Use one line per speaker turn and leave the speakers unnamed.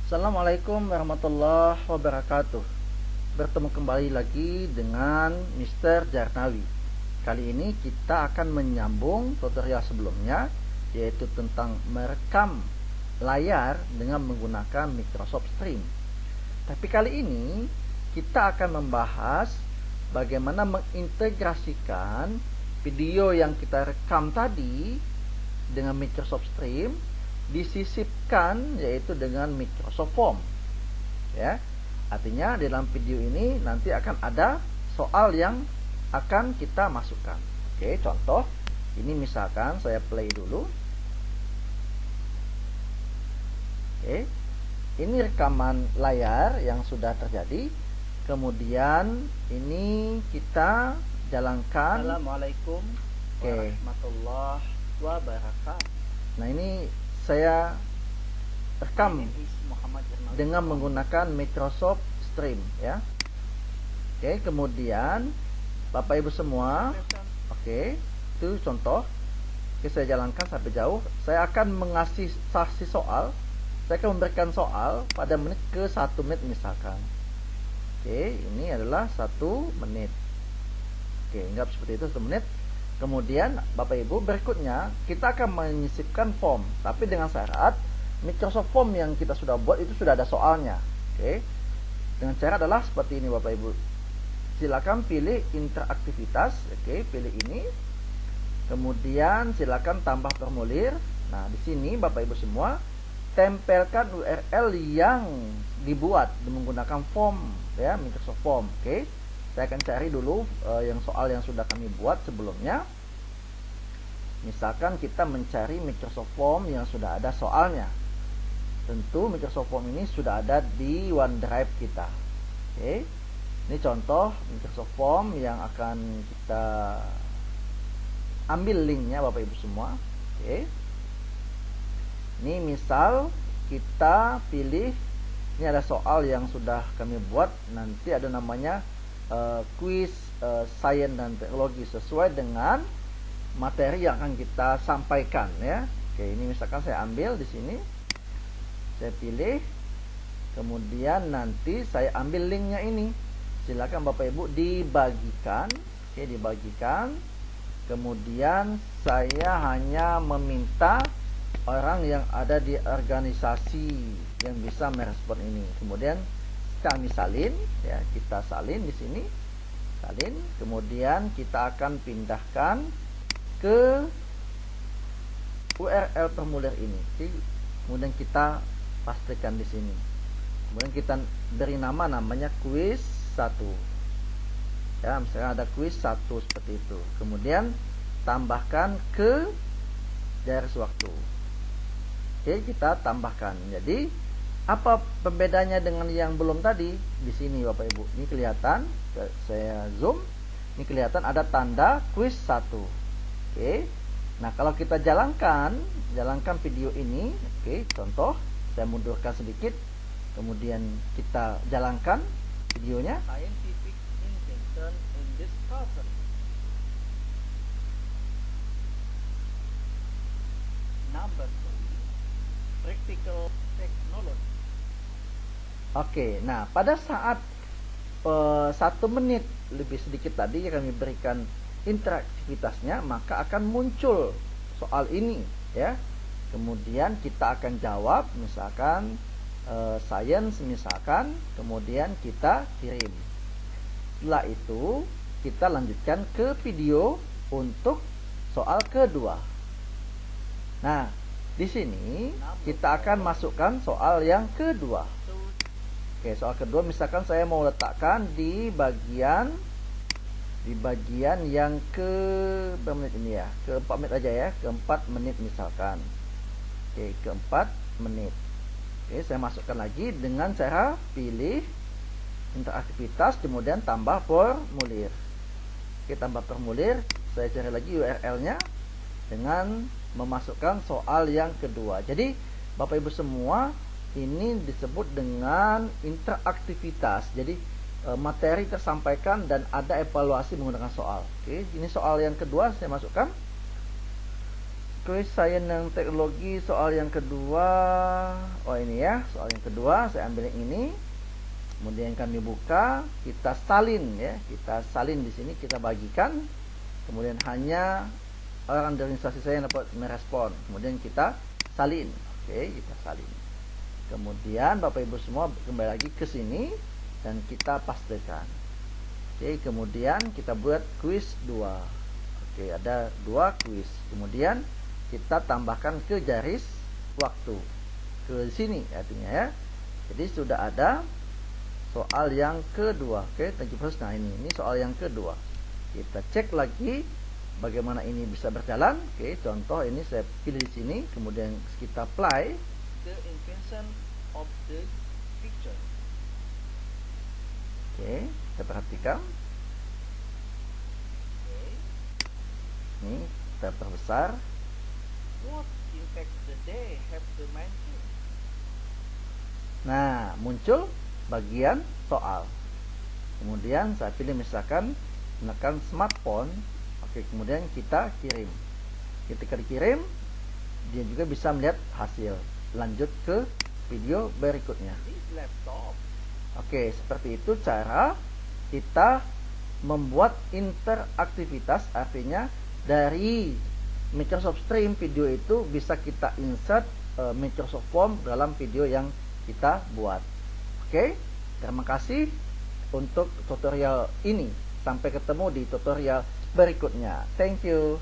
Assalamualaikum warahmatullahi wabarakatuh. Bertemu kembali lagi dengan Mr. Jarnawi. Kali ini kita akan menyambung tutorial sebelumnya, yaitu tentang merekam layar dengan menggunakan Microsoft Stream. Tapi kali ini kita akan membahas bagaimana mengintegrasikan video yang kita rekam tadi dengan Microsoft Stream disisipkan, yaitu dengan Microsoft Form, ya. Artinya di dalam video ini nanti akan ada soal yang akan kita masukkan. Oke, contoh ini misalkan saya play dulu. Oke, ini rekaman layar yang sudah terjadi. Kemudian ini kita jalankan.
Assalamualaikum warahmatullahi wabarakatuh.
Nah, ini saya rekam dengan menggunakan Microsoft Stream, ya. Oke, kemudian Bapak Ibu semua, oke, itu contoh. Oke, saya jalankan sampai jauh. Saya akan mengasih saksi soal. Saya akan memberikan soal pada menit ke 1 menit misalkan. Oke, ini adalah 1 menit. Oke, anggap seperti itu 1 menit. Kemudian Bapak Ibu, berikutnya kita akan menyisipkan form, tapi dengan syarat Microsoft Form yang kita sudah buat itu sudah ada soalnya. Oke. Dengan cara adalah seperti ini Bapak Ibu. Silakan pilih interaktivitas, oke, pilih ini. Kemudian silakan tambah formulir. Nah, di sini Bapak Ibu semua tempelkan URL yang dibuat menggunakan form, ya, Microsoft Form. Oke. Saya akan cari dulu yang soal yang sudah kami buat sebelumnya. Misalkan kita mencari Microsoft Form yang sudah ada soalnya. Tentu Microsoft Form ini sudah ada di OneDrive kita. Oke. Ini contoh Microsoft Form yang akan kita ambil linknya Bapak Ibu semua. Oke. Ini misal kita pilih, ini ada soal yang sudah kami buat, nanti ada namanya kuis sains dan teknologi sesuai dengan materi yang akan kita sampaikan, ya. Oke, ini misalkan saya ambil di sini, saya pilih, kemudian nanti saya ambil linknya ini. Silakan Bapak Ibu dibagikan, oke, dibagikan. Kemudian saya hanya meminta orang yang ada di organisasi yang bisa merespon ini. Kemudian kami salin, ya, kita salin di sini, salin. Kemudian kita akan pindahkan ke URL formulir ini. Oke. Kemudian kita pastikan di sini. Kemudian kita beri namanya kuis 1. Ya, misalnya ada kuis 1 seperti itu. Kemudian tambahkan ke garis waktu. Oke, kita tambahkan. Jadi apa pembedanya dengan yang belum tadi? Di sini Bapak Ibu, ini kelihatan, saya zoom, ini kelihatan ada tanda kuis 1. Oke. Nah, kalau kita jalankan video ini, oke, contoh, saya mundurkan sedikit, kemudian kita jalankan videonya.
Scientific invention in this pattern. Number 3, practical technology.
Oke, nah pada saat 1 menit lebih sedikit tadi yang kami berikan interaktivitasnya, maka akan muncul soal ini, ya. Kemudian kita akan jawab, misalkan sains misalkan, kemudian kita kirim. Setelah itu kita lanjutkan ke video untuk soal kedua. Nah, di sini kita akan masukkan soal yang kedua. Oke, soal kedua misalkan saya mau letakkan di bagian yang ke berapa menit ini, ya, ke 4 menit aja, ya, ke 4 menit misalkan. Oke, ke 4 menit. Oke, saya masukkan lagi dengan cara pilih interaktivitas, kemudian tambah formulir. Oke, tambah formulir, saya cari lagi URL-nya dengan memasukkan soal yang kedua. Jadi Bapak Ibu semua, ini disebut dengan interaktivitas. Jadi materi tersampaikan dan ada evaluasi menggunakan soal. Oke, ini soal yang kedua saya masukkan. kuis sains dan teknologi soal yang kedua. Oh ini ya, soal yang kedua saya ambil yang ini. Kemudian kami buka, kita salin ya, kita salin di sini, kita bagikan. Kemudian hanya orang dari instansi saya yang dapat merespon. Kemudian kita salin. Oke, kita salin. Kemudian Bapak Ibu semua kembali lagi ke sini dan kita pastikan. Oke, kemudian kita buat kuis 2. Oke, ada 2 kuis. Kemudian kita tambahkan ke garis waktu ke sini artinya ya. Jadi sudah ada soal yang kedua. Oke, thank you first. Nah ini soal yang kedua. Kita cek lagi bagaimana ini bisa berjalan. Oke, contoh ini saya pilih di sini, kemudian kita apply.
The invention of the picture.
Oke, kita perhatikan. Ini kita perbesar.
What impact the day have the mind?
Nah, muncul bagian soal. Kemudian saya pilih misalkan menekan smartphone. Oke, kemudian kita kirim. Ketika dikirim, dia juga bisa melihat hasil. Lanjut ke video berikutnya.
This laptop.
Oke, seperti itu cara kita membuat interaktivitas, artinya dari Microsoft Stream video itu bisa kita insert Microsoft Form dalam video yang kita buat. Oke, terima kasih untuk tutorial ini. Sampai ketemu di tutorial berikutnya. Thank you.